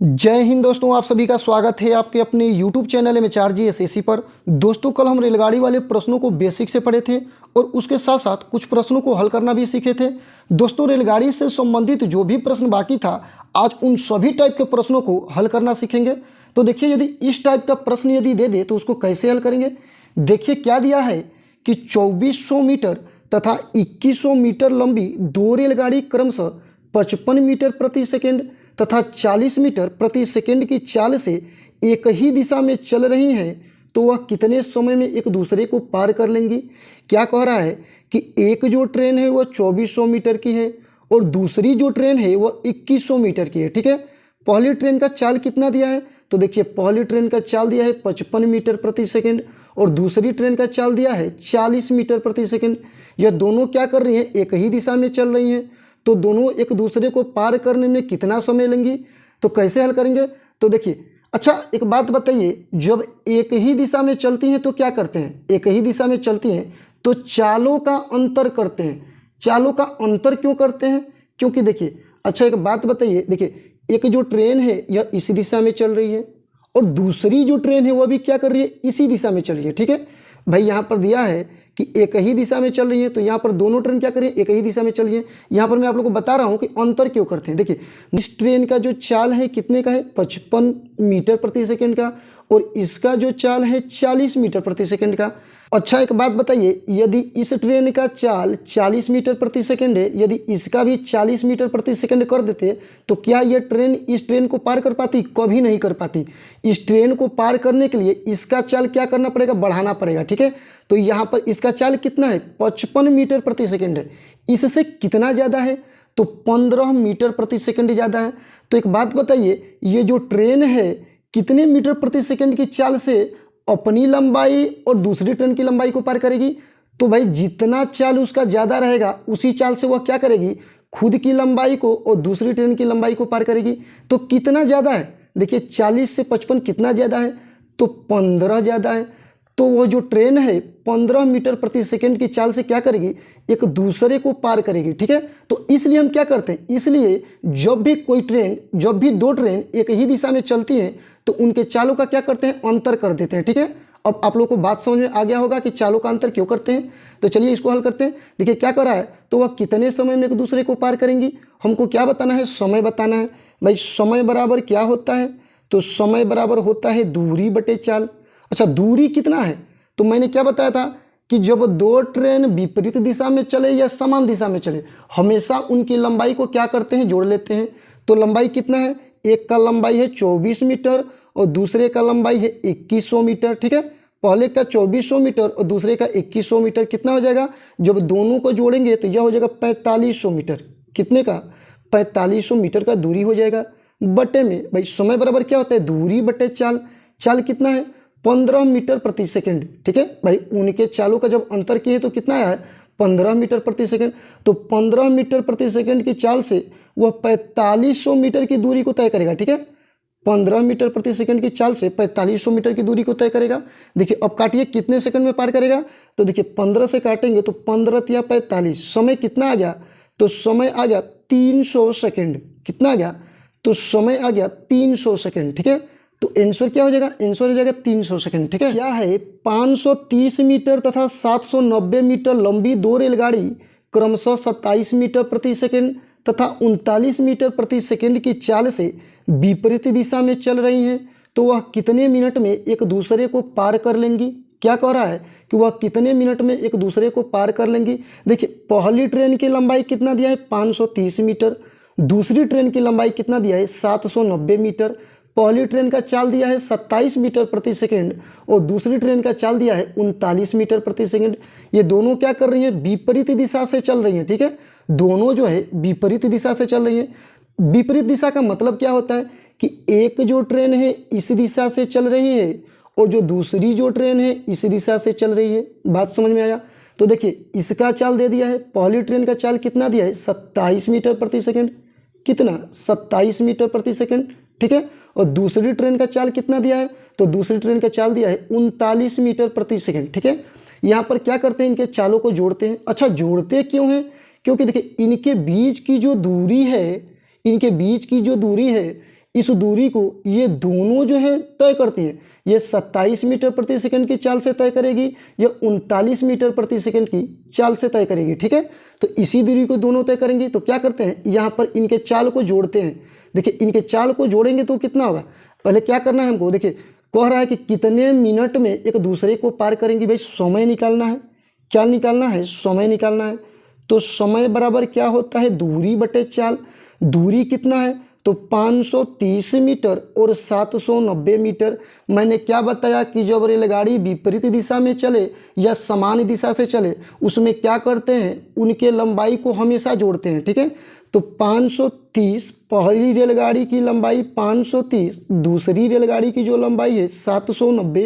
जय हिंद दोस्तों, आप सभी का स्वागत है आपके अपने YouTube चैनल MHRG SSC पर। दोस्तों, कल हम रेलगाड़ी वाले प्रश्नों को बेसिक से पढ़े थे और उसके साथ साथ कुछ प्रश्नों को हल करना भी सीखे थे। दोस्तों, रेलगाड़ी से संबंधित जो भी प्रश्न बाकी था, आज उन सभी टाइप के प्रश्नों को हल करना सीखेंगे। तो देखिए, यदि इस टाइप का प्रश्न यदि दे दे तो उसको कैसे हल करेंगे। देखिए क्या दिया है कि 2400 मीटर तथा 2100 मीटर लंबी दो रेलगाड़ी क्रमशः 55 मीटर प्रति सेकेंड तथा 40 मीटर प्रति सेकेंड की चाल से एक ही दिशा में चल रही हैं, तो वह कितने समय में एक दूसरे को पार कर लेंगी। क्या कह रहा है कि एक जो ट्रेन है वह 2400 मीटर की है और दूसरी जो ट्रेन है वह 2100 मीटर की है। ठीक है, पहली ट्रेन का चाल कितना दिया है, तो देखिए पहली ट्रेन का चाल दिया है 55 मीटर प्रति सेकेंड और दूसरी ट्रेन का चाल दिया है 40 मीटर प्रति सेकेंड। यह दोनों क्या कर रही हैं, एक ही दिशा में चल रही हैं, तो दोनों एक दूसरे को पार करने में कितना समय लेंगी। तो कैसे हल करेंगे, तो देखिए अच्छा एक बात बताइए, जब एक ही दिशा में चलती हैं तो क्या करते हैं, एक ही दिशा में चलती हैं तो चालों का अंतर करते हैं। चालों का अंतर क्यों करते हैं, क्योंकि देखिए अच्छा एक बात बताइए, देखिए एक जो ट्रेन है यह इसी दिशा में चल रही है और दूसरी जो ट्रेन है वह भी क्या कर रही है, इसी दिशा में चल रही है। ठीक है भाई, यहाँ पर दिया है कि एक ही दिशा में चल रही है, तो यहाँ पर दोनों ट्रेन क्या कर रही है, एक ही दिशा में चल रही है। यहाँ पर मैं आप लोगों को बता रहा हूँ कि अंतर क्यों करते हैं। देखिए इस ट्रेन का जो चाल है कितने का है, 55 मीटर प्रति सेकंड का और इसका जो चाल है 40 मीटर प्रति सेकंड का। अच्छा एक बात बताइए, यदि इस ट्रेन का चाल 40 मीटर प्रति सेकंड है, यदि इसका भी 40 मीटर प्रति सेकंड कर देते तो क्या यह ट्रेन इस ट्रेन को पार कर पाती, कभी नहीं कर पाती। इस ट्रेन को पार करने के लिए इसका चाल क्या करना पड़ेगा, बढ़ाना पड़ेगा। ठीक है, तो यहाँ पर इसका चाल कितना है, 55 मीटर प्रति सेकंड है, इससे कितना ज़्यादा है, तो 15 मीटर प्रति सेकंड ज़्यादा है। तो एक बात बताइए, ये जो ट्रेन है कितने मीटर प्रति सेकंड की चाल से अपनी लंबाई और दूसरी ट्रेन की लंबाई को पार करेगी। तो भाई जितना चाल उसका ज़्यादा रहेगा उसी चाल से वह क्या करेगी, खुद की लंबाई को और दूसरी ट्रेन की लंबाई को पार करेगी। तो कितना ज़्यादा है, देखिए 40 से 55 कितना ज़्यादा है, तो 15 ज़्यादा है। तो वो जो ट्रेन है 15 मीटर प्रति सेकंड की चाल से क्या करेगी, एक दूसरे को पार करेगी। ठीक है, तो इसलिए हम क्या करते हैं, इसलिए जब भी कोई ट्रेन, जब भी दो ट्रेन एक ही दिशा में चलती हैं तो उनके चालों का क्या करते हैं, अंतर कर देते हैं। ठीक है, अब आप लोगों को बात समझ में आ गया होगा कि चालों का अंतर क्यों करते हैं। तो चलिए इसको हल करते हैं। देखिए क्या कर रहा है, तो वह कितने समय में एक दूसरे को पार करेंगी, हमको क्या बताना है, समय बताना है। भाई समय बराबर क्या होता है, तो समय बराबर होता है दूरी बटे चाल। अच्छा दूरी कितना है, तो मैंने क्या बताया था कि जब दो ट्रेन विपरीत दिशा में चले या समान दिशा में चले, हमेशा उनकी लंबाई को क्या करते हैं, जोड़ लेते हैं। तो लंबाई कितना है, एक का लंबाई है 24 मीटर और दूसरे का लंबाई है 2100 मीटर। ठीक है, पहले का 2400 मीटर और दूसरे का 2100 मीटर, कितना हो जाएगा, जब दोनों को जोड़ेंगे तो यह हो जाएगा 4500 मीटर। कितने का, 4500 मीटर का दूरी हो जाएगा बटे में, भाई समय बराबर क्या होता है, दूरी बटे चाल। चाल कितना है, 15 मीटर प्रति सेकंड। ठीक है भाई, उनके चालों का जब अंतर किए तो कितना आया है, 15 मीटर प्रति सेकंड। तो 15 मीटर प्रति सेकंड की चाल से वह 4500 मीटर की दूरी को तय करेगा। ठीक है, 15 मीटर प्रति सेकंड की चाल से 4500 मीटर की दूरी को तय करेगा। देखिए अब काटिए कितने सेकंड में पार करेगा, तो देखिए 15 से काटेंगे तो 15 या 45, समय कितना आ गया, तो समय आ गया 300 सेकंड। कितना आ गया, तो समय आ गया 300 सेकंड। ठीक है, तो आंसर क्या हो जाएगा, आंसर हो जाएगा 300 सेकंड। ठीक है, क्या है, 530 मीटर तथा 790 मीटर लंबी दो रेलगाड़ी क्रमशः 27 मीटर प्रति सेकंड तथा 39 मीटर प्रति सेकंड की चाल से विपरीत दिशा में चल रही हैं, तो वह कितने मिनट में एक दूसरे को पार कर लेंगी। क्या कह रहा है कि वह कितने मिनट में एक दूसरे को पार कर लेंगी। देखिए पहली ट्रेन की लंबाई कितना दिया है, 530 मीटर, दूसरी ट्रेन की लंबाई कितना दिया है, 790 मीटर। पहली ट्रेन का चाल दिया है 27 मीटर प्रति सेकंड और दूसरी ट्रेन का चाल दिया है 39 मीटर प्रति सेकंड। ये दोनों क्या कर रही हैं, विपरीत दिशा से चल रही हैं। ठीक है, दोनों जो है विपरीत दिशा से चल रही हैं। विपरीत दिशा का मतलब क्या होता है कि एक जो ट्रेन है इस दिशा से चल रही है और जो दूसरी जो ट्रेन है इस दिशा से चल रही है। बात समझ में आया, तो देखिए इसका चाल दे दिया है, पहली ट्रेन का चाल कितना दिया है, 27 मीटर प्रति सेकंड, कितना 27 मीटर प्रति सेकंड। ठीक है, और दूसरी ट्रेन का चाल कितना दिया है, तो दूसरी ट्रेन का चाल दिया है 39 मीटर प्रति सेकंड। ठीक है, यहाँ पर क्या करते हैं, इनके चालों को जोड़ते हैं। अच्छा जोड़ते क्यों हैं, क्योंकि देखिए इनके बीच की जो दूरी है, इनके बीच की जो दूरी है इस दूरी को ये दोनों जो है तय करती है। ये 27 मीटर प्रति सेकंड की चाल से तय करेगी, या 39 मीटर प्रति सेकंड की चाल से तय करेगी। ठीक है, तो इसी दूरी को दोनों तय करेंगी। तो क्या करते हैं, यहाँ पर इनके चाल को जोड़ते हैं। देखिए इनके चाल को जोड़ेंगे तो कितना होगा, पहले क्या करना है हमको, देखिए कह रहा है कि कितने मिनट में एक दूसरे को पार करेंगे। भाई समय निकालना है, क्या निकालना है, समय निकालना है। तो समय बराबर क्या होता है, दूरी बटे चाल। दूरी कितना है, तो 530 मीटर और 790 मीटर। मैंने क्या बताया कि जब रेलगाड़ी विपरीत दिशा में चले या समान दिशा से चले, उसमें क्या करते हैं, उनके लंबाई को हमेशा जोड़ते हैं। ठीक है, तो 530 पहली रेलगाड़ी की लंबाई 530, दूसरी रेलगाड़ी की जो लंबाई है 790,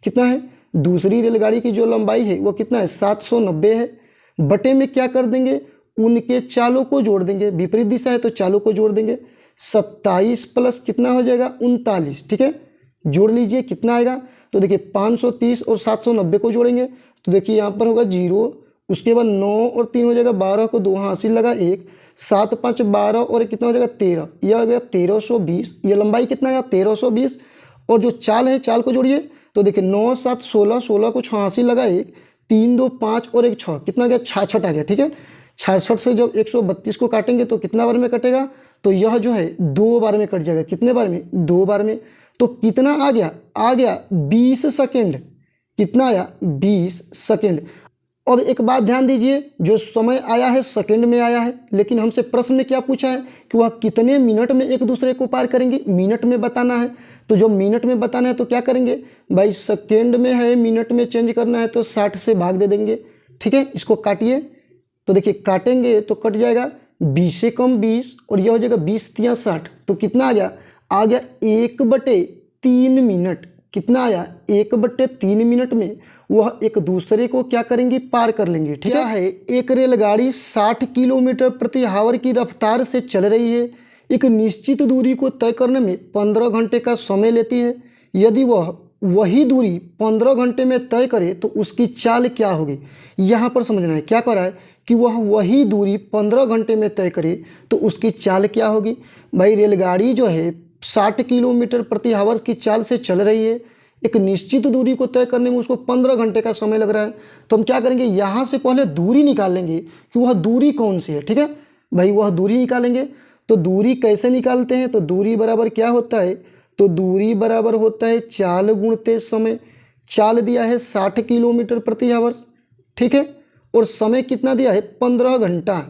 कितना है, दूसरी रेलगाड़ी की जो लंबाई है वो कितना है, 790 है। बटे में क्या कर देंगे, उनके चालों को जोड़ देंगे, विपरीत दिशा है तो चालों को जोड़ देंगे। 27 प्लस कितना हो जाएगा, 39। ठीक है, जोड़ लीजिए कितना आएगा, तो देखिए 530 और 790 को जोड़ेंगे तो देखिए यहाँ पर होगा 0, उसके बाद 9 और 3 हो जाएगा 12 को 2 हासिल लगा 1, 7 5 12 और कितना हो जाएगा 13, यह हो गया 1320। ये लंबाई कितना आया 1320। और जो चाल है चाल को जोड़िए तो देखिए 9 7 16, 16 को 6 हासिल लगा 1, 3 2 5 और 1 6, कितना गया 66 आ गया। ठीक है, 66 से जब 132 को काटेंगे तो कितना बार में कटेगा, तो यह जो है 2 बार में कट जाएगा। कितने बार में, 2 बार में। तो कितना आ गया 20 सेकेंड। कितना आया, 20 सेकेंड। अब एक बात ध्यान दीजिए, जो समय आया है सेकेंड में आया है, लेकिन हमसे प्रश्न में क्या पूछा है कि वह कितने मिनट में एक दूसरे को पार करेंगे, मिनट में बताना है। तो जो मिनट में बताना है तो क्या करेंगे भाई, सेकेंड में है, मिनट में चेंज करना है तो 60 से भाग दे देंगे। ठीक है, इसको काटिए तो देखिए काटेंगे तो कट जाएगा 20 से कम 20 और यह हो जाएगा 20 तिया 60। तो कितना आ गया 1/3 मिनट। कितना आया, 1/3 मिनट में वह एक दूसरे को क्या करेंगे, पार कर लेंगे। ठीक है, एक रेलगाड़ी 60 किलोमीटर प्रति आवर की रफ्तार से चल रही है, एक निश्चित दूरी को तय करने में 15 घंटे का समय लेती है। यदि वह वही दूरी 15 घंटे में तय करे तो उसकी चाल क्या होगी। यहाँ पर समझना है, क्या कर रहा है कि वह वही दूरी 15 घंटे में तय करे तो उसकी चाल क्या होगी। भाई रेलगाड़ी जो है 60 किलोमीटर प्रति आवर की चाल से चल रही है, एक निश्चित दूरी को तय करने में उसको 15 घंटे का समय लग रहा है। तो हम क्या करेंगे, यहाँ से पहले दूरी निकाल लेंगे कि वह दूरी कौन सी है। ठीक है भाई, वह दूरी निकालेंगे। तो दूरी कैसे निकालते हैं, तो दूरी बराबर क्या होता है, तो दूरी बराबर होता है चाल गुणते समय। चाल दिया है 60 किलोमीटर प्रति आवर। ठीक है, और समय कितना दिया है, 15 घंटा।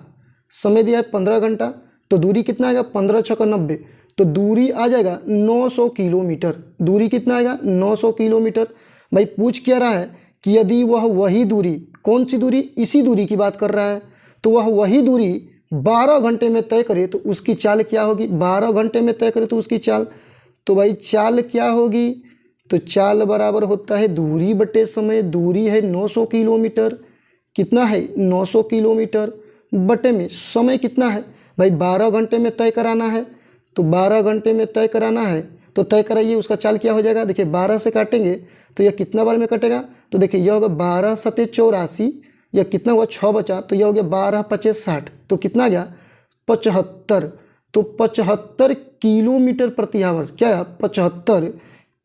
समय दिया है 15 घंटा, तो दूरी कितना आएगा, 15 × 6 = 90। तो दूरी आ जाएगा 900 किलोमीटर। दूरी कितना आएगा, 900 किलोमीटर। भाई पूछ क्या रहा है कि यदि वह वही दूरी, कौन सी दूरी, इसी दूरी की बात कर रहा है, तो वह वही दूरी 12 घंटे में तय करे तो उसकी चाल क्या होगी। 12 घंटे में तय करे तो उसकी चाल, तो भाई चाल क्या होगी, तो चाल बराबर होता है दूरी बटे समय। दूरी है 900 किलोमीटर, कितना है 900 किलोमीटर, बटे में समय कितना है भाई 12 घंटे में तय कराना है। तो 12 घंटे में तय कराना है तो तय कराइए, उसका चाल क्या हो जाएगा। देखिए 12 से काटेंगे तो यह कितना बार में कटेगा, तो देखिए यह होगा 12 × 7 = 84, यह कितना हुआ 6 बचा, तो यह हो गया 12 × 5 = 60, तो कितना गया 75। तो 75 किलोमीटर प्रति आवर, क्या है 75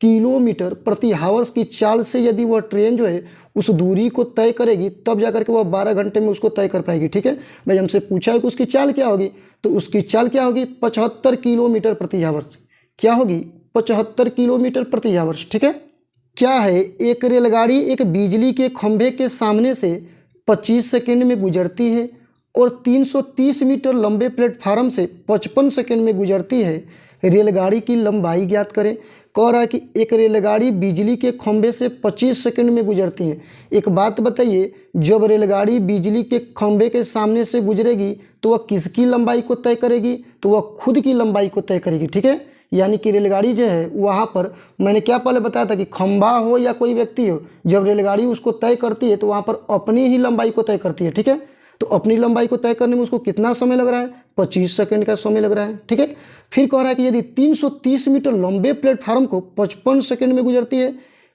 किलोमीटर प्रति आवर्स की चाल से यदि वह ट्रेन जो है उस दूरी को तय करेगी, तब जाकर के वह 12 घंटे में उसको तय कर पाएगी। ठीक है भाई, हमसे पूछा है कि उसकी चाल क्या होगी, तो उसकी चाल क्या होगी 75 किलोमीटर प्रति आवर्स। क्या होगी 75 किलोमीटर प्रति आवर्स। ठीक है, क्या है, एक रेलगाड़ी एक बिजली के खंभे के सामने से 25 सेकेंड में गुजरती है और 330 मीटर लंबे प्लेटफार्म से 55 सेकेंड में गुजरती है। रेलगाड़ी की लंबाई ज्ञात करें। कह रहा है कि एक रेलगाड़ी बिजली के खंभे से 25 सेकंड में गुजरती है। एक बात बताइए, जब रेलगाड़ी बिजली के खंभे के सामने से गुजरेगी तो वह किसकी लंबाई को तय करेगी, तो वह खुद की लंबाई को तय करेगी। ठीक है, यानी कि रेलगाड़ी जो है वहाँ पर मैंने क्या पहले बताया था कि खंभा हो या कोई व्यक्ति हो, जब रेलगाड़ी उसको तय करती है तो वहाँ पर अपनी ही लंबाई को तय करती है। ठीक है, तो अपनी लंबाई को तय करने में उसको कितना समय लग रहा है, 25 सेकंड का समय लग रहा है। ठीक है, फिर कह रहा है कि यदि 330 मीटर लंबे प्लेटफार्म को 55 सेकंड में गुजरती है,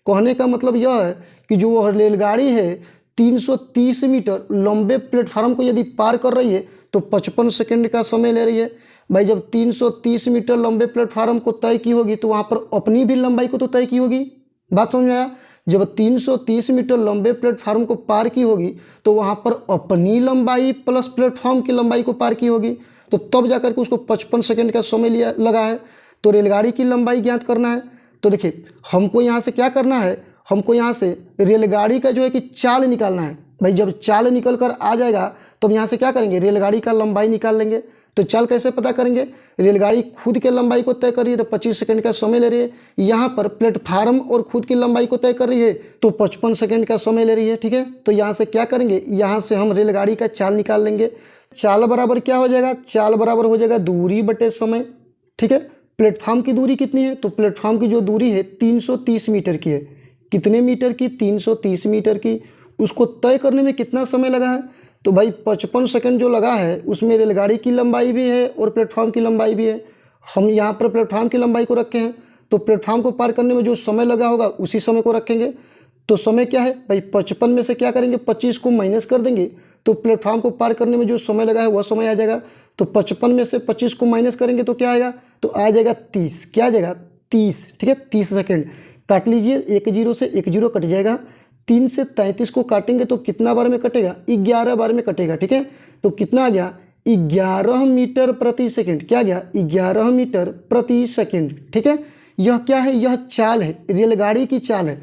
कहने का मतलब यह है कि जो वह रेलगाड़ी है 330 मीटर लंबे प्लेटफार्म को यदि पार कर रही है तो 55 सेकंड का समय ले रही है। भाई जब 330 मीटर लंबे प्लेटफार्म को तय की होगी तो वहाँ पर अपनी भी लंबाई को तो तय की होगी। बात समझ में आया? जब 330 मीटर लंबे प्लेटफार्म को पार की होगी तो वहाँ पर अपनी लंबाई प्लस प्लेटफॉर्म की लंबाई को पार की होगी, तो तब जाकर के उसको 55 सेकंड का समय लिया लगा है। तो रेलगाड़ी की लंबाई ज्ञात करना है। तो देखिए हमको यहाँ से क्या करना है, हमको यहाँ से रेलगाड़ी का जो है कि चाल निकालना है। भाई जब चाल निकल कर आ जाएगा तो हम यहाँ से क्या करेंगे, रेलगाड़ी का लंबाई निकाल लेंगे। तो चाल कैसे पता करेंगे, रेलगाड़ी खुद के लंबाई को तय कर रही है तो 25 सेकंड का समय ले रही है, यहाँ पर प्लेटफार्म और खुद की लंबाई को तय कर रही है तो 55 सेकंड का समय ले रही है। ठीक है, तो यहाँ से क्या करेंगे, यहाँ से हम रेलगाड़ी का चाल निकाल लेंगे। चाल बराबर क्या हो जाएगा, चाल बराबर हो जाएगा दूरी बटे समय। ठीक है, प्लेटफार्म की दूरी कितनी है, तो प्लेटफार्म की जो दूरी है 330 मीटर की है। कितने मीटर की, 330 मीटर की। उसको तय करने में कितना समय लगा है, तो भाई 55 सेकंड जो लगा है उसमें रेलगाड़ी की लंबाई भी है और प्लेटफार्म की लंबाई भी है। हम यहाँ पर प्लेटफार्म की लंबाई को रखे हैं तो प्लेटफार्म को पार करने में जो समय लगा होगा उसी समय को रखेंगे। तो समय क्या है भाई, 55 में से क्या करेंगे, 25 को माइनस कर देंगे तो प्लेटफार्म को पार करने में जो समय लगा है वह समय आ जाएगा। तो 55 में से 25 को माइनस करेंगे तो क्या आएगा, तो आ जाएगा 30। क्या आ जाएगा, 30। ठीक है, 30 सेकंड काट लीजिए, 1 जीरो से 1 जीरो कट जाएगा। 3 से 33 को काटेंगे तो कितना बार में कटेगा, 11 बार में कटेगा। ठीक है, तो कितना आ गया, 11 मीटर प्रति सेकंड। क्या गया, 11 मीटर प्रति सेकंड। ठीक है, यह क्या है, यह चाल है, रेलगाड़ी की चाल है।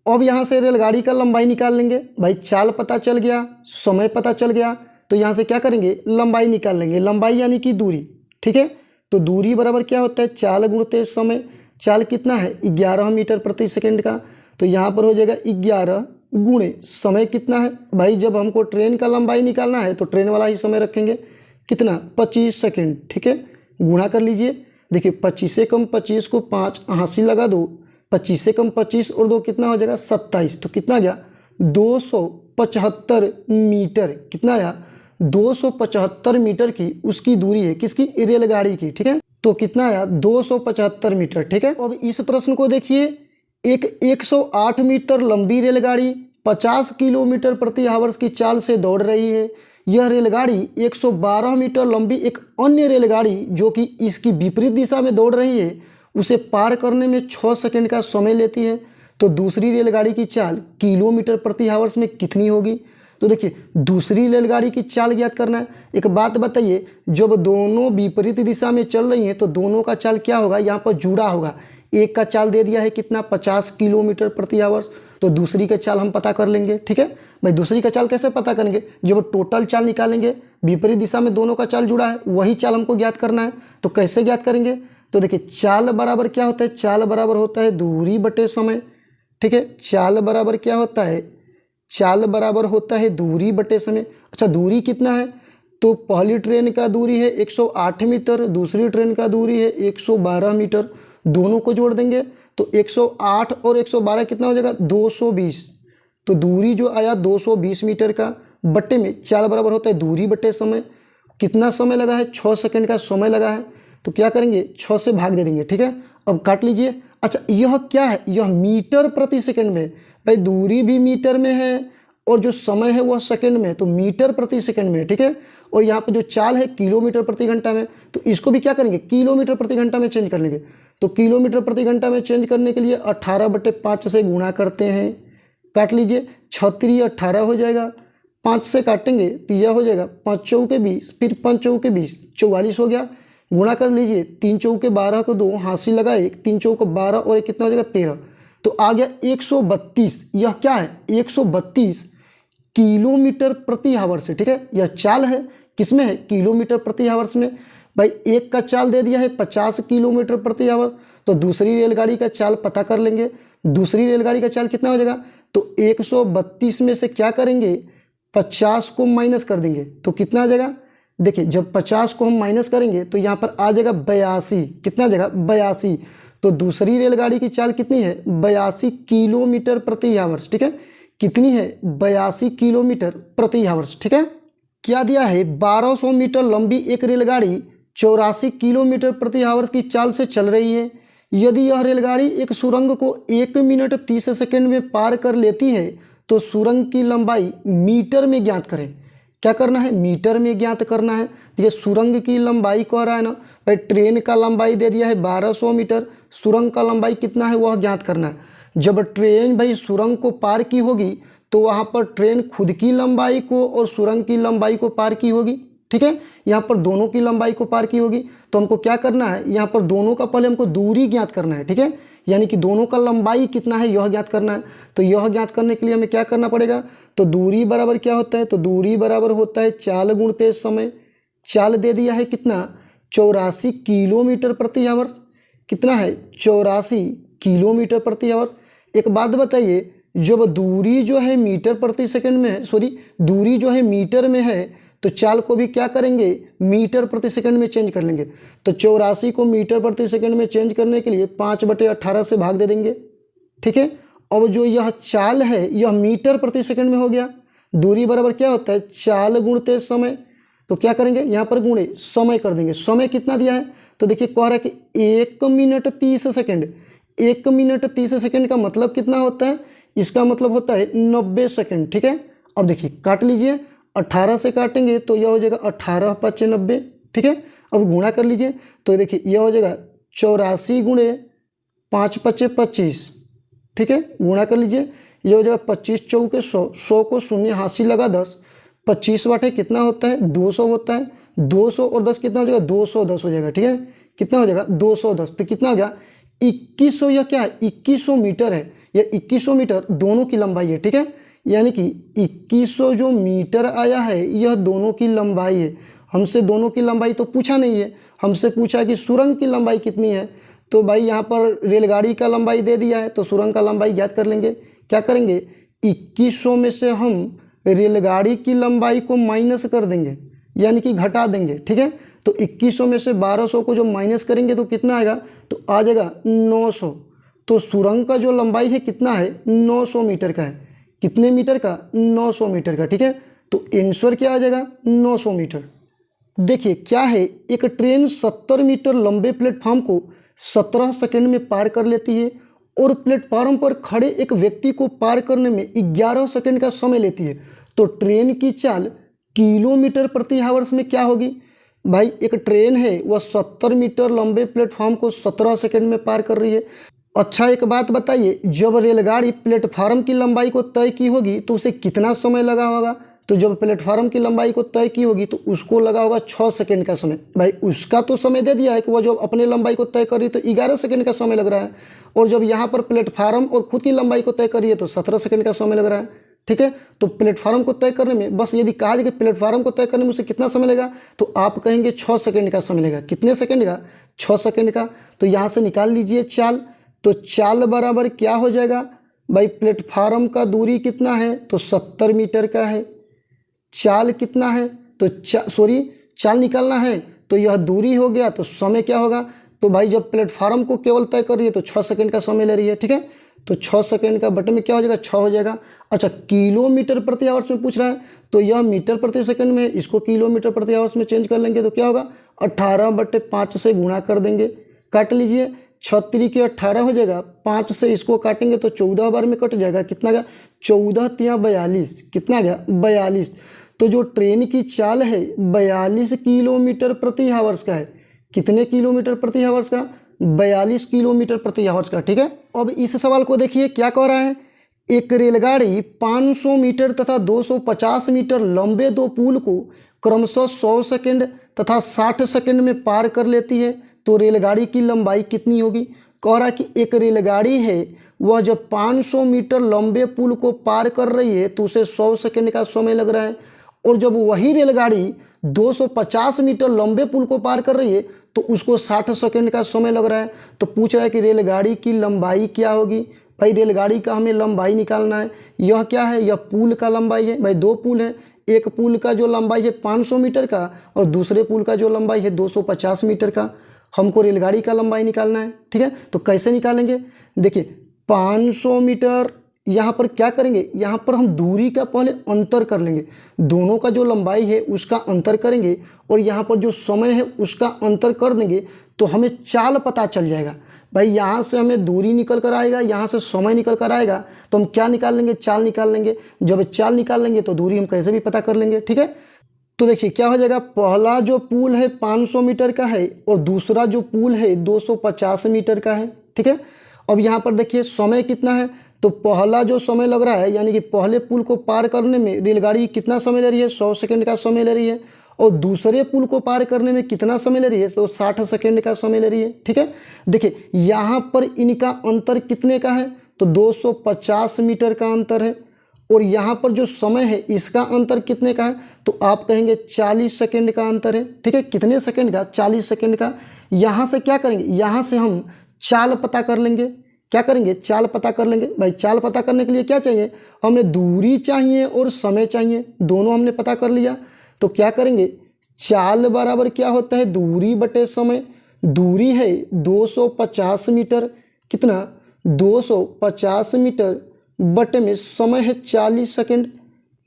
अब यहाँ से रेलगाड़ी का लंबाई निकाल लेंगे। भाई चाल पता चल गया, समय पता चल गया, तो यहाँ से क्या करेंगे, लंबाई निकाल लेंगे। लंबाई यानी कि दूरी। ठीक है, तो दूरी बराबर क्या होता है, चाल गुणित समय। चाल कितना है, 11 मीटर प्रति सेकंड का, तो यहाँ पर हो जाएगा 11 गुणे समय कितना है। भाई जब हमको ट्रेन का लंबाई निकालना है तो ट्रेन वाला ही समय रखेंगे, कितना, 25 सेकंड। ठीक है, गुणा कर लीजिए। देखिए 25 से कम 25 को 5 हाँसी लगा दो, 25 से कम 25 और 2 कितना हो जाएगा, 27। तो कितना गया, 275 मीटर। कितना आया, 275 मीटर की उसकी दूरी है, किसकी, रेलगाड़ी की। ठीक है, तो कितना आया, 275 मीटर। ठीक है, अब इस प्रश्न को देखिए, एक 108 मीटर लंबी रेलगाड़ी 50 किलोमीटर प्रति आवर्स की चाल से दौड़ रही है। यह रेलगाड़ी 112 मीटर लंबी एक अन्य रेलगाड़ी जो कि इसकी विपरीत दिशा में दौड़ रही है उसे पार करने में 6 सेकंड का समय लेती है। तो दूसरी रेलगाड़ी की चाल किलोमीटर प्रति आवर्स में कितनी होगी। तो देखिए दूसरी रेलगाड़ी की चाल ज्ञात करना है। एक बात बताइए, जब दोनों विपरीत दिशा में चल रही हैं तो दोनों का चाल क्या होगा, यहाँ पर जुड़ा होगा। एक का चाल दे दिया है कितना, 50 किलोमीटर प्रति आवर्स, तो दूसरी का चाल हम पता कर लेंगे। ठीक है भाई, दूसरी का चाल कैसे पता करेंगे, जब टोटल चाल निकालेंगे, विपरीत दिशा में दोनों का चाल जुड़ा है वही चाल हमको ज्ञात करना है। तो कैसे ज्ञात करेंगे, तो देखिए चाल बराबर क्या होता है, चाल बराबर होता है दूरी बटे समय। ठीक है, चाल बराबर क्या होता है, चाल बराबर होता है दूरी बटे समय। अच्छा दूरी कितना है, तो पहली ट्रेन का दूरी है 108 मीटर, दूसरी ट्रेन का दूरी है 112 मीटर। दोनों को जोड़ देंगे तो 108 और 112 कितना हो जाएगा, 220। तो दूरी जो आया 220 मीटर का, बट्टे में चाल बराबर होता है दूरी बट्टे समय। कितना समय लगा है, 6 सेकंड का समय लगा है। तो क्या करेंगे, 6 से भाग दे देंगे। ठीक है, अब काट लीजिए। अच्छा यह क्या है, यह मीटर प्रति सेकंड में। भाई दूरी भी मीटर में है और जो समय है वह सेकंड में है, तो मीटर प्रति सेकंड में। ठीक है, और यहाँ पर जो चाल है किलोमीटर प्रति घंटा में, तो इसको भी क्या करेंगे, किलोमीटर प्रति घंटा में चेंज कर लेंगे। तो किलोमीटर प्रति घंटा में चेंज करने के लिए 18/5 से गुणा करते हैं। काट लीजिए, 36 18 हो जाएगा, 5 से काटेंगे तो यह हो जाएगा 5 चौके 20, फिर 5 चौके 20, 44 हो गया। गुणा कर लीजिए, 3 चौके 12 को 2 हाँसी लगा 1, 3 चौके 12 और 1 कितना हो जाएगा 13। तो आ गया 132। यह क्या है, 132 किलोमीटर प्रति आवर्स है। ठीक है, यह चाल है, किसमें है, किलोमीटर प्रति आवर्स में। भाई एक का चाल दे दिया है 50 किलोमीटर प्रति आवर्स, तो दूसरी रेलगाड़ी का चाल पता कर लेंगे। दूसरी रेलगाड़ी का चाल कितना हो जाएगा, तो 132 में से क्या करेंगे, 50 को माइनस कर देंगे तो कितना आ जाएगा। देखिए जब 50 को हम माइनस करेंगे तो यहाँ पर आ जाएगा 82। कितना आ जाएगा, 82। तो दूसरी रेलगाड़ी की चाल कितनी है, 82 किलोमीटर प्रति आवर्स। ठीक है, कितनी है, 82 किलोमीटर प्रति आवर्स। ठीक है, क्या दिया है, 1200 मीटर लंबी एक रेलगाड़ी 84 किलोमीटर प्रति आवर्स की चाल से चल रही है। यदि यह रेलगाड़ी एक सुरंग को 1 मिनट 30 सेकंड में पार कर लेती है तो सुरंग की लंबाई मीटर में ज्ञात करें। क्या करना है, मीटर में ज्ञात करना है। देखिए सुरंग की लंबाई कह रहा है ना भाई, ट्रेन का लंबाई दे दिया है 1200 मीटर, सुरंग का लंबाई कितना है वह ज्ञात करना है। जब ट्रेन भाई सुरंग को पार की होगी तो वहाँ पर ट्रेन खुद की लंबाई को और सुरंग की लंबाई को पार की होगी, ठीक है। यहाँ पर दोनों की लंबाई को पार की होगी, तो हमको क्या करना है, यहाँ पर दोनों का पहले हमको दूरी ज्ञात करना है, ठीक है। यानी कि दोनों का लंबाई कितना है यह ज्ञात करना है। तो यह ज्ञात करने के लिए हमें क्या करना पड़ेगा, तो दूरी बराबर क्या होता है, तो दूरी बराबर होता है चाल गुणते समय। चाल दे दिया है कितना, 84 किलोमीटर प्रति आवर्स। कितना है, 84 किलोमीटर प्रति आवर्स। एक बात बताइए, जब दूरी जो है मीटर प्रति सेकंड में है, सॉरी दूरी जो है मीटर में है, तो चाल को भी क्या करेंगे, मीटर प्रति सेकंड में चेंज कर लेंगे। तो 84 को मीटर प्रति सेकंड में चेंज करने के लिए 5/18 से भाग दे देंगे, ठीक है। अब जो यह चाल है यह मीटर प्रति सेकंड में हो गया। दूरी बराबर क्या होता है, चाल गुणते समय। तो क्या करेंगे, यहाँ पर गुणे समय कर देंगे। समय कितना दिया है, तो देखिए कह रहा है कि 1 मिनट 30 सेकंड। 1 मिनट 30 सेकंड का मतलब कितना होता है, इसका मतलब होता है 90 सेकंड, ठीक है। अब देखिए काट लीजिए, 18 से काटेंगे तो यह हो जाएगा 18 × 5 = 90, ठीक है। अब गुणा कर लीजिए, तो देखिए यह हो जाएगा 84 गुणे 5 × 5 = 25, ठीक है। गुणा कर लीजिए, यह हो जाएगा 25 चौके 100, 100 को शून्य हासिल लगा 10, 25 वाटे कितना होता है, 200 होता है। 200 और 10 कितना हो जाएगा, 210 हो जाएगा, ठीक है। कितना हो जाएगा, 210। तो कितना हो गया, 2100। यह क्या है, 2100 मीटर है। यह 2100 मीटर दोनों की लंबाई है, ठीक है। यानी कि 2100 जो मीटर आया है यह दोनों की लंबाई है। हमसे दोनों की लंबाई तो पूछा नहीं है, हमसे पूछा है कि सुरंग की लंबाई कितनी है। तो भाई यहाँ पर रेलगाड़ी का लंबाई दे दिया है, तो सुरंग का लंबाई ज्ञात कर लेंगे। क्या करेंगे, 2100 में से हम रेलगाड़ी की लंबाई को माइनस कर देंगे, यानी कि घटा देंगे, ठीक है। तो 2100 में से 1200 को जो माइनस करेंगे तो कितना आएगा, तो आ जाएगा 900। तो सुरंग का जो लंबाई है कितना है, 900 मीटर का है। कितने मीटर का, 900 मीटर का, ठीक है। तो आंसर क्या आ जाएगा, 900 मीटर। देखिए क्या है, एक ट्रेन 70 मीटर लंबे प्लेटफॉर्म को 17 सेकंड में पार कर लेती है और प्लेटफॉर्म पर खड़े एक व्यक्ति को पार करने में 11 सेकंड का समय लेती है। तो ट्रेन की चाल किलोमीटर प्रति आवर्स में क्या होगी। भाई एक ट्रेन है वह 70 मीटर लंबे प्लेटफॉर्म को 17 सेकंड में पार कर रही है। अच्छा एक बात बताइए, जब रेलगाड़ी प्लेटफार्म की लंबाई को तय की होगी तो उसे कितना समय लगा होगा। तो जब प्लेटफार्म की लंबाई को तय की होगी तो उसको लगा होगा 6 सेकंड का समय। भाई उसका तो समय दे दिया है कि वह जो अपने लंबाई को तय कर रही है तो 11 सेकंड का समय लग रहा है, और जब यहाँ पर प्लेटफार्म और खुद की लंबाई को तय कर रही है तो 17 सेकंड का समय लग रहा है, ठीक है। तो प्लेटफार्म को तय करने में, बस यदि कहा जाए कि प्लेटफार्म को तय करने में उसे कितना समय लगेगा, तो आप कहेंगे 6 सेकंड का समय लगेगा। कितने सेकंड का, 6 सेकंड का। तो यहाँ से निकाल लीजिए चाल। तो चाल बराबर क्या हो जाएगा, भाई प्लेटफार्म का दूरी कितना है, तो 70 मीटर का है। चाल कितना है, तो चाल निकालना है, तो यह दूरी हो गया, तो समय क्या होगा, तो भाई जब प्लेटफार्म को केवल तय कर रही है तो 6 सेकंड का समय ले रही है, ठीक है। तो 6 सेकंड का बटे में क्या हो जाएगा, 6 हो जाएगा। अच्छा किलोमीटर प्रति आवर्स में पूछ रहा है, तो यह मीटर प्रति सेकंड में, इसको किलोमीटर प्रति आवर्स में चेंज कर लेंगे तो क्या होगा, 18/5 से गुणा कर देंगे। काट लीजिए, 36 के 18 हो जाएगा, 5 से इसको काटेंगे तो 14 बार में कट जाएगा। कितना गया, 14 × 42, कितना गया, 42। तो जो ट्रेन की चाल है 42 किलोमीटर प्रति आवर्स का है। कितने किलोमीटर प्रति आवर्स का, 42 किलोमीटर प्रति आवर्स का, ठीक है। अब इस सवाल को देखिए क्या कह रहा है, एक रेलगाड़ी 500 मीटर तथा 250 मीटर लंबे दो पुल को क्रमशः 100 सेकंड तथा 60 सेकंड में पार कर लेती है, तो रेलगाड़ी की लंबाई कितनी होगी। कह रहा है कि एक रेलगाड़ी है वह जब 500 मीटर लंबे पुल को पार कर रही है तो उसे 100 सेकंड का समय लग रहा है, और जब वही रेलगाड़ी 250 मीटर लंबे पुल को पार कर रही है तो उसको 60 सेकंड का समय लग रहा है। तो पूछ रहा है कि रेलगाड़ी की लंबाई क्या होगी। भाई रेलगाड़ी का हमें लंबाई निकालना है। यह क्या है, यह पुल का लंबाई है। भाई दो पुल है, एक पुल का जो लंबाई है 500 मीटर का और दूसरे पुल का जो लंबाई है 250 मीटर का। हमको रेलगाड़ी का लंबाई निकालना है, ठीक है। तो कैसे निकालेंगे, देखिए 500 मीटर, यहाँ पर क्या करेंगे, यहाँ पर हम दूरी का पहले अंतर कर लेंगे। दोनों का जो लंबाई है उसका अंतर करेंगे और यहाँ पर जो समय है उसका अंतर कर देंगे तो हमें चाल पता चल जाएगा। भाई यहाँ से हमें दूरी निकल कर आएगा, यहाँ से समय निकल कर आएगा, तो हम क्या निकाल लेंगे, चाल निकाल लेंगे। जब चाल निकाल लेंगे तो दूरी हम कैसे भी पता कर लेंगे, ठीक है। तो देखिए क्या हो जाएगा, पहला जो पुल है 500 मीटर का है और दूसरा जो पुल है 250 मीटर का है। ठीक है, अब यहाँ पर देखिए समय कितना है, तो पहला जो समय लग रहा है यानी कि पहले पुल को पार करने में रेलगाड़ी कितना समय ले रही है, 100 सेकंड का समय ले रही है। और दूसरे पुल को पार करने में कितना समय ले रही है, तो 60 सेकंड का समय ले रही है। ठीक है, देखिए यहाँ पर इनका अंतर कितने का है, तो 250 मीटर का अंतर है। और यहाँ पर जो समय है इसका अंतर कितने का है, तो आप कहेंगे 40 सेकंड का अंतर है। ठीक है, कितने सेकंड का, 40 सेकंड का। यहाँ से क्या करेंगे, यहाँ से हम चाल पता कर लेंगे। क्या करेंगे, चाल पता कर लेंगे। भाई चाल पता करने के लिए क्या चाहिए, हमें दूरी चाहिए और समय चाहिए, दोनों हमने पता कर लिया। तो क्या करेंगे, चाल बराबर क्या होता है, दूरी बटे समय। दूरी है 250 मीटर, कितना, 250 मीटर बटे में समय है 40 सेकंड।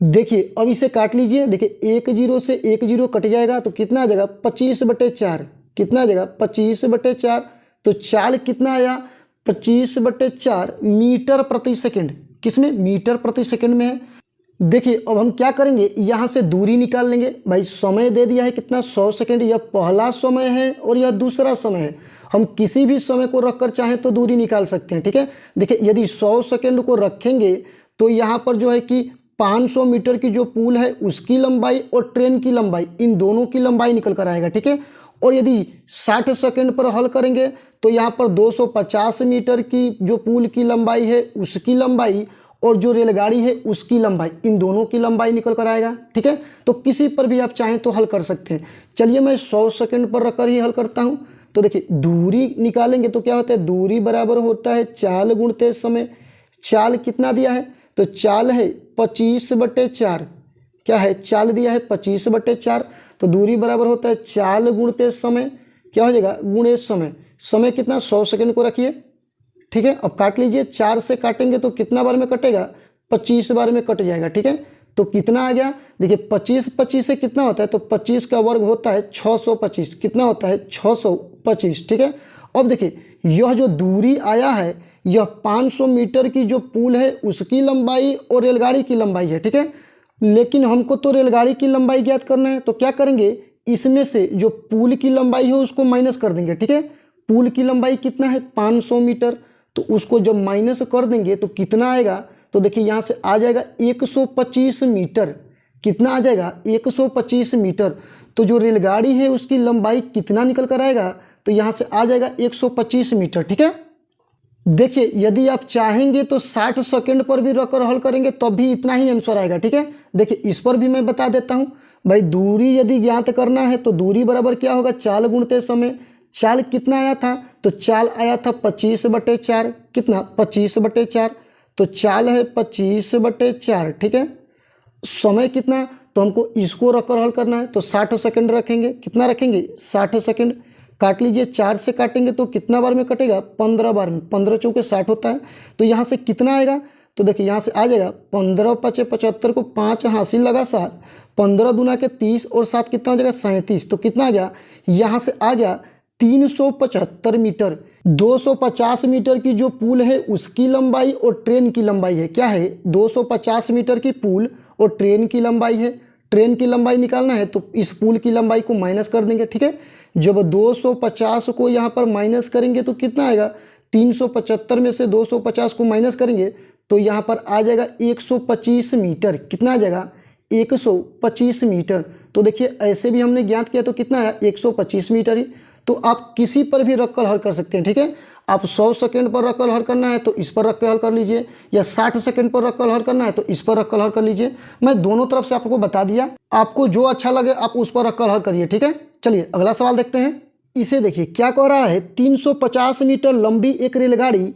देखिए अब इसे काट लीजिए, देखिए 1 0 से 1 0 कट जाएगा तो कितना आ जाएगा, 25/4। कितना आ जाएगा, 25/4। तो चाल कितना आया, 25/4 मीटर प्रति सेकंड। किसमें, मीटर प्रति सेकंड में है। देखिए अब हम क्या करेंगे, यहाँ से दूरी निकाल लेंगे। भाई समय दे दिया है कितना, 100 सेकंड। यह पहला समय है और यह दूसरा समय है। हम किसी भी समय को रखकर चाहें तो दूरी निकाल सकते हैं। ठीक है, देखिए यदि 100 सेकंड को रखेंगे तो यहाँ पर जो है कि 500 मीटर की जो पुल है उसकी लंबाई और ट्रेन की लंबाई, इन दोनों की लंबाई निकल कर आएगा। ठीक है, और यदि 60 सेकंड पर हल करेंगे तो यहाँ पर 250 मीटर की जो पुल की लंबाई है उसकी लंबाई और जो रेलगाड़ी है उसकी लंबाई, इन दोनों की लंबाई निकल कर आएगा। ठीक है, तो किसी पर भी आप चाहें तो हल कर सकते हैं। चलिए मैं 100 सेकंड पर रखकर ही हल करता हूं। तो देखिए दूरी निकालेंगे तो क्या होता है, दूरी बराबर होता है चाल गुणते समय। चाल कितना दिया है, तो चाल है 25/4। क्या है, चाल दिया है 25/4। तो दूरी बराबर होता है चाल गुणते समय, क्या हो जाएगा, गुणे समय। समय कितना, 100 सेकंड को रखिए। ठीक है, अब काट लीजिए, 4 से काटेंगे तो कितना बार में कटेगा, 25 बार में कट जाएगा। ठीक है, तो कितना आ गया, देखिए 25 से कितना होता है, तो 25 का वर्ग होता है 625। कितना होता है, 625। ठीक है, अब देखिए यह जो दूरी आया है यह 500 मीटर की जो पुल है उसकी लंबाई और रेलगाड़ी की लंबाई है। ठीक है, लेकिन हमको तो रेलगाड़ी की लंबाई ज्ञात करना है, तो क्या करेंगे, इसमें से जो पुल की लंबाई है उसको माइनस कर देंगे। ठीक है, पुल की लंबाई कितना है, 500 मीटर, तो उसको जब माइनस कर देंगे तो कितना आएगा, तो देखिए यहाँ से आ जाएगा 125 मीटर। कितना आ जाएगा, 125 मीटर। तो जो रेलगाड़ी है उसकी लंबाई कितना निकल कर आएगा, तो यहाँ से आ जाएगा 125 मीटर। ठीक है, देखिए यदि आप चाहेंगे तो 60 सेकंड पर भी रखकर हल करेंगे तब भी इतना ही आंसर आएगा। ठीक है, देखिए इस पर भी मैं बता देता हूँ। भाई दूरी यदि ज्ञात करना है तो दूरी बराबर क्या होगा, चाल गुणते समय। चाल कितना आया था, तो चाल आया था 25/4। कितना, 25/4। तो चाल है 25/4। ठीक है, समय कितना, तो हमको इसको रखकर हल करना है तो 60 सेकंड रखेंगे। कितना रखेंगे, 60 सेकंड। काट लीजिए, 4 से काटेंगे तो कितना बार में कटेगा, 15 बार में। 15 चौके 60 होता है, तो यहाँ से कितना आएगा, तो देखिए यहाँ से आ जाएगा 15 × 75 को 5 हासिल लगा 7, 15 दूना के 30 और 7 कितना हो जाएगा, 37। तो कितना आ गया, यहाँ से आ गया 375 मीटर। 250 मीटर की जो पुल है उसकी लंबाई और ट्रेन की लंबाई है, क्या है, 250 मीटर की पुल और ट्रेन की लंबाई है। ट्रेन की लंबाई निकालना है तो इस पुल की लंबाई को माइनस कर देंगे। ठीक है, जब 250 को यहाँ पर माइनस करेंगे तो कितना आएगा, 375 में से 250 को माइनस करेंगे तो यहाँ पर आ जाएगा 125 मीटर। कितना आ जाएगा, 125 मीटर। तो देखिए ऐसे भी हमने ज्ञात किया तो कितना आया, 125 मीटर ही। तो आप किसी पर भी रखकर हल कर सकते हैं। ठीक है, आप 100 सेकंड पर रखकर हल करना है तो इस पर रख कर हल कर लीजिए, या 60 सेकंड पर रखकर हल करना है तो इस पर रखकर हल कर लीजिए। मैं दोनों तरफ से आपको बता दिया, आपको जो अच्छा लगे आप उस पर रखकर हल करिए। ठीक है, चलिए अगला सवाल देखते हैं। इसे देखिए क्या कह रहा है, 350 मीटर लंबी एक रेलगाड़ी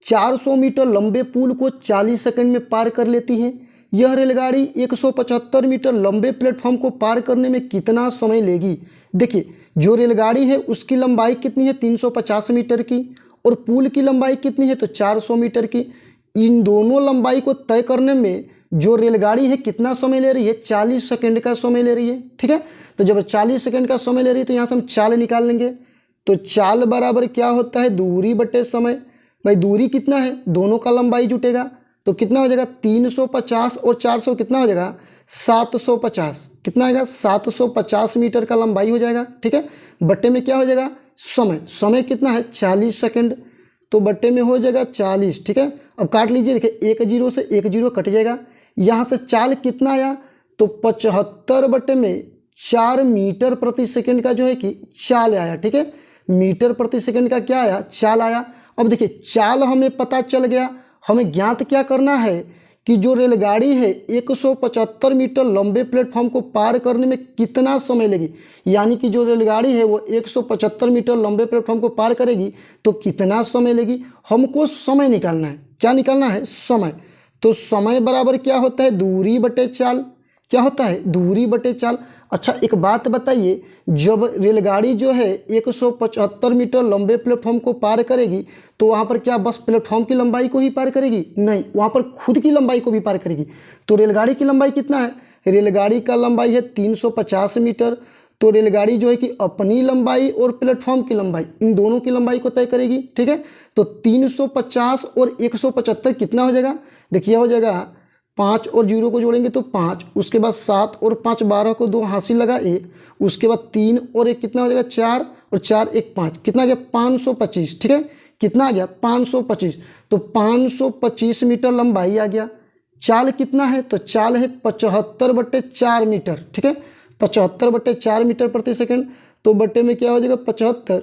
400 मीटर लंबे पुल को 40 सेकंड में पार कर लेती है। यह रेलगाड़ी 175 मीटर लंबे प्लेटफॉर्म को पार करने में कितना समय लेगी। देखिए जो रेलगाड़ी है उसकी लंबाई कितनी है, 350 मीटर की, और पुल की लंबाई कितनी है, तो 400 मीटर की। इन दोनों लंबाई को तय करने में जो रेलगाड़ी है कितना समय ले रही है, 40 सेकंड का समय ले रही है। ठीक है, तो जब 40 सेकंड का समय ले रही है तो यहाँ से हम चाल निकाल लेंगे। तो चाल बराबर क्या होता है, दूरी बटे समय। भाई दूरी कितना है, दोनों का लंबाई जुटेगा तो कितना हो जाएगा, 350 और 400 कितना हो जाएगा, 750, कितना आएगा 750 मीटर का लंबाई हो जाएगा, ठीक है। बट्टे में क्या हो जाएगा समय, समय कितना है 40 सेकंड, तो बट्टे में हो जाएगा 40, ठीक है। अब काट लीजिए, देखिए 1 जीरो से 1 जीरो कट जाएगा, यहाँ से चाल कितना आया तो 75 बट्टे में 4 मीटर प्रति सेकंड का जो है कि चाल आया, ठीक है। मीटर प्रति सेकंड का क्या आया चाल आया। अब देखिए चाल हमें पता चल गया, हमें ज्ञात क्या करना है कि जो रेलगाड़ी है 175 मीटर लंबे प्लेटफॉर्म को पार करने में कितना समय लेगी, यानी कि जो रेलगाड़ी है वो 175 मीटर लंबे प्लेटफॉर्म को पार करेगी तो कितना समय लेगी, हमको समय निकालना है। क्या निकालना है समय। तो समय बराबर क्या होता है दूरी बटे चाल, क्या होता है दूरी बटे चाल। अच्छा एक बात बताइए, जब रेलगाड़ी जो है 175 मीटर लंबे प्लेटफॉर्म को पार करेगी तो वहाँ पर क्या बस प्लेटफॉर्म की लंबाई को ही पार करेगी, नहीं, वहाँ पर खुद की लंबाई को भी पार करेगी। तो रेलगाड़ी की लंबाई कितना है, रेलगाड़ी का लंबाई है 350 मीटर, तो रेलगाड़ी जो है कि अपनी लंबाई और प्लेटफॉर्म की लंबाई इन दोनों की लंबाई को तय करेगी, ठीक है। तो 350 और 175 कितना हो जाएगा, देखिए हो जाएगा 5 और 0 को जोड़ेंगे तो 5, उसके बाद 7 और 5 12 को 2 हासिल लगा 1, उसके बाद 3 और 1 कितना हो जाएगा 4 और 4 1 5, कितना आ गया 525, ठीक है। कितना आ गया 525, तो 525 मीटर लंबाई आ गया। चाल कितना है तो चाल है 75 बट्टे 4 मीटर, ठीक है। 75 बट्टे 4 मीटर प्रति सेकंड, तो बट्टे में क्या हो जाएगा 75,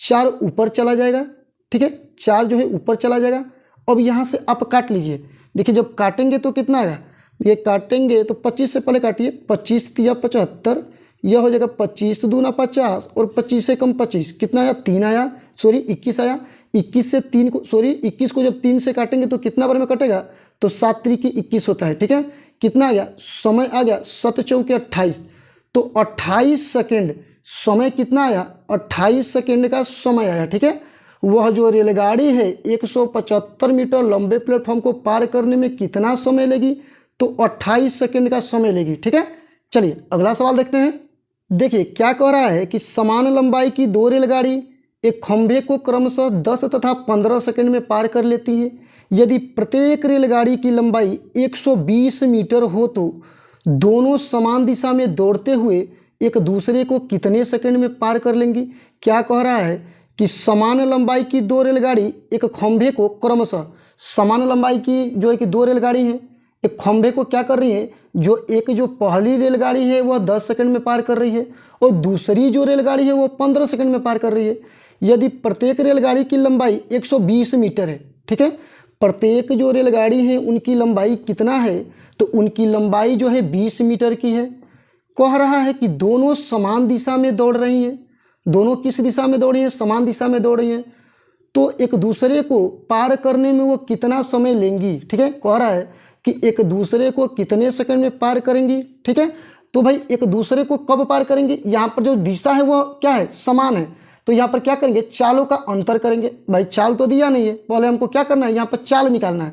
4 ऊपर चला जाएगा, ठीक है, 4 जो है ऊपर चला जाएगा। अब यहाँ से आप काट लीजिए, देखिए जब काटेंगे तो कितना आएगा, ये काटेंगे तो 25 से पहले काटिए, 25 तिया 75, यह हो जाएगा 25 दूना 50 और 25 से कम 25, कितना आया 3 आया, सॉरी 21 आया। 21 से 3 को, सॉरी 21 को जब 3 से काटेंगे तो कितना बार में कटेगा तो 7 त्रिक 21 होता है, ठीक है। कितना आ गया समय आ गया 7 चौके 28, तो 28 सेकेंड समय कितना आया 28 सेकेंड का समय आया, ठीक है। वह जो रेलगाड़ी है 175 मीटर लंबे प्लेटफॉर्म को पार करने में कितना समय लेगी तो 28 सेकेंड का समय लेगी, ठीक है। चलिए अगला सवाल देखते हैं। देखिए क्या कह रहा है कि समान लंबाई की 2 रेलगाड़ी एक खंभे को क्रमशः 10 तथा 15 सेकंड में पार कर लेती हैं। यदि प्रत्येक रेलगाड़ी की लंबाई 120 मीटर हो तो दोनों समान दिशा में दौड़ते हुए एक दूसरे को कितने सेकंड में पार कर लेंगी। क्या कह रहा है कि समान लंबाई की 2 रेलगाड़ी एक खंभे को क्रमशः, समान लंबाई की जो है कि 2 रेलगाड़ी हैं एक खंभे को क्या कर रही है, जो पहली रेलगाड़ी है वह 10 सेकंड में पार कर रही है और दूसरी जो रेलगाड़ी है वो 15 सेकंड में पार कर रही है। यदि प्रत्येक रेलगाड़ी की लंबाई 120 मीटर है, ठीक है, प्रत्येक जो रेलगाड़ी है उनकी लंबाई कितना है तो उनकी लंबाई जो है 20 मीटर की है। कह रहा है कि दोनों समान दिशा में दौड़ रही हैं, दोनों किस दिशा में दौड़ रही हैं, समान दिशा में दौड़ रही हैं, तो एक दूसरे को पार करने में वो कितना समय लेंगी, ठीक है। कह रहा है कि एक दूसरे को कितने सेकंड में पार करेंगी, ठीक है। तो भाई एक दूसरे को कब पार करेंगे, यहाँ पर जो दिशा है वो क्या है समान है, तो यहाँ पर क्या करेंगे चालों का अंतर करेंगे। भाई चाल तो दिया नहीं है, पहले हमको क्या करना है यहाँ पर चाल निकालना है,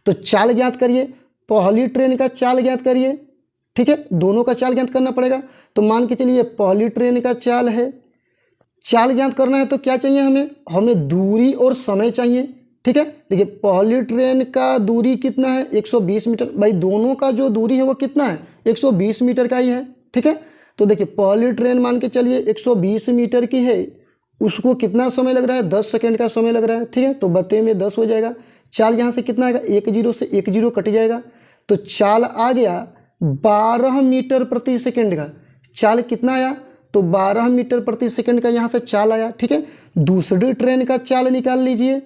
तो चाल ज्ञात करिए, पहली ट्रेन का चाल ज्ञात करिए, ठीक है, दोनों का चाल ज्ञात करना पड़ेगा। तो मान के चलिए पहली ट्रेन का चाल है, चाल ज्ञात करना है तो क्या चाहिए हमें दूरी और समय चाहिए, ठीक है। देखिए पहली ट्रेन का दूरी कितना है 120 मीटर, भाई दोनों का जो दूरी है वो कितना है 120 मीटर का ही है, ठीक है। तो देखिए पहली ट्रेन मान के चलिए 120 मीटर की है, उसको कितना समय लग रहा है 10 सेकंड का समय लग रहा है, ठीक है। तो बत्ते में 10 हो जाएगा, चाल यहाँ से कितना आएगा 1 जीरो से 1 जीरो कट जाएगा, तो चाल आ गया 12 मीटर प्रति सेकंड का। चाल कितना आया तो 12 मीटर प्रति सेकंड का यहाँ से चाल आया, ठीक है। दूसरी ट्रेन का चाल निकाल लीजिए,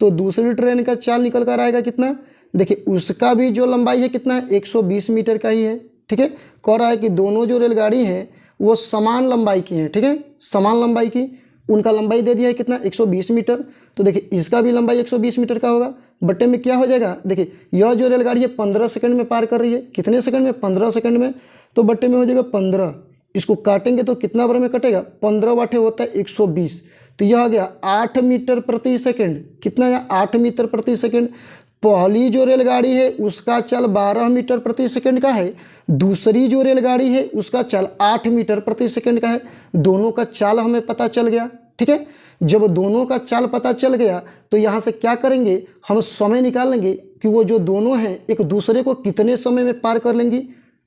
तो दूसरी ट्रेन का चाल निकल कर आएगा कितना, देखिए उसका भी जो लंबाई है कितना है 120 मीटर का ही है, ठीक है। कह रहा है कि दोनों जो रेलगाड़ी हैं वो समान लंबाई की हैं, ठीक है, समान लंबाई की, उनका लंबाई दे दिया है कितना 120 मीटर, तो देखिए इसका भी लंबाई 120 मीटर का होगा। बट्टे में क्या हो जाएगा, देखिए यह जो रेलगाड़ी है 15 सेकंड में पार कर रही है, कितने सेकंड में 15 सेकंड में, तो बट्टे में हो जाएगा 15, इसको काटेंगे तो कितना बार में कटेगा 15 वाटे होता है 120, तो यह आ गया 8 मीटर प्रति सेकंड, कितना है 8 मीटर प्रति सेकंड। पहली जो रेलगाड़ी है उसका चाल 12 मीटर प्रति सेकंड का है, दूसरी जो रेलगाड़ी है उसका चाल 8 मीटर प्रति सेकंड का है। दोनों का चाल हमें पता चल गया, ठीक है। जब दोनों का चाल पता चल गया तो यहाँ से क्या करेंगे हम समय निकाल लेंगे कि वो जो दोनों हैं एक दूसरे को कितने समय में पार कर लेंगी,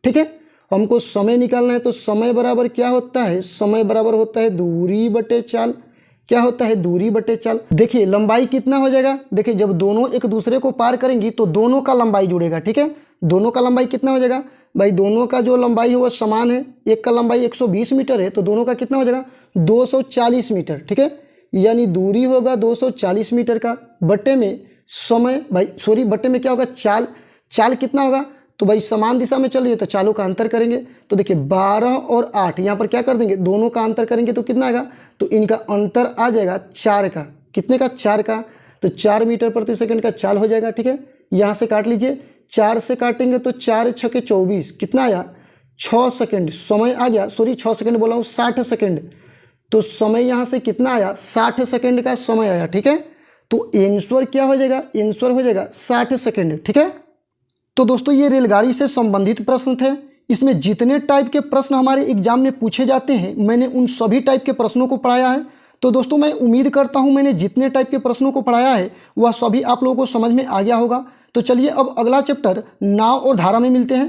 ठीक है। हमको समय निकालना है तो समय बराबर क्या होता है, समय बराबर होता है दूरी बटे चाल। क्या होता है, दूरी बटे चाल। देखिए लंबाई कितना हो जाएगा, देखिए जब दोनों एक दूसरे को पार करेंगी तो दोनों का लंबाई जुड़ेगा, ठीक है। दोनों का लंबाई कितना हो जाएगा भाई, दोनों का जो लंबाई है वो समान है, एक का लंबाई 120 मीटर है तो दोनों का कितना हो जाएगा 240 मीटर, ठीक है। यानी दूरी होगा 240 मीटर का, बटे में समय भाई सॉरी बटे में क्या होगा चाल। चाल कितना होगा, तो भाई समान दिशा में चल रही है तो चालों का अंतर करेंगे। तो देखिए 12 और 8 यहाँ पर क्या कर देंगे, दोनों का अंतर करेंगे तो कितना आएगा, तो इनका अंतर आ जाएगा 4 का। कितने का, 4 का। तो 4 मीटर प्रति सेकंड का चाल हो जाएगा, ठीक है। यहाँ से काट लीजिए, 4 से काटेंगे तो 4 छके 24, कितना आया 6 सेकंड। समय आ गया, सॉरी 6 सेकंड बोला हूँ, 60 सेकंड। तो समय यहाँ से कितना आया, 60 सेकंड का समय आया, ठीक है। तो आंसर क्या हो जाएगा, आंसर हो जाएगा 60 सेकंड, ठीक है। तो दोस्तों ये रेलगाड़ी से संबंधित प्रश्न थे। इसमें जितने टाइप के प्रश्न हमारे एग्जाम में पूछे जाते हैं मैंने उन सभी टाइप के प्रश्नों को पढ़ाया है। तो दोस्तों मैं उम्मीद करता हूं मैंने जितने टाइप के प्रश्नों को पढ़ाया है वह सभी आप लोगों को समझ में आ गया होगा। तो चलिए अब अगला चैप्टर नाव और धारा में मिलते हैं।